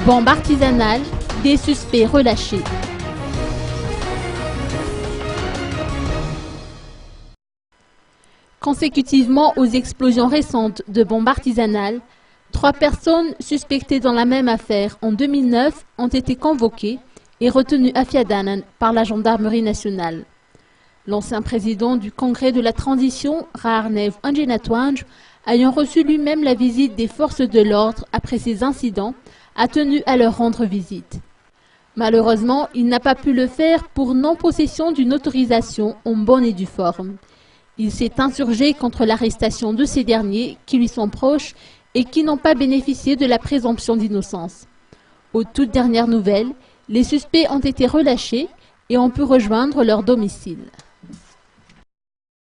Bombe artisanale, des suspects relâchés. Consécutivement aux explosions récentes de bombes artisanales, 3 personnes suspectées dans la même affaire en 2009 ont été convoquées et retenues à Fiadanen par la gendarmerie nationale. L'ancien président du Congrès de la Transition, Raarnev Angenatwanj, ayant reçu lui-même la visite des forces de l'ordre après ces incidents, a tenu à leur rendre visite. Malheureusement, il n'a pas pu le faire pour non-possession d'une autorisation en bonne et due forme. Il s'est insurgé contre l'arrestation de ces derniers qui lui sont proches et qui n'ont pas bénéficié de la présomption d'innocence. Aux toutes dernières nouvelles, les suspects ont été relâchés et ont pu rejoindre leur domicile.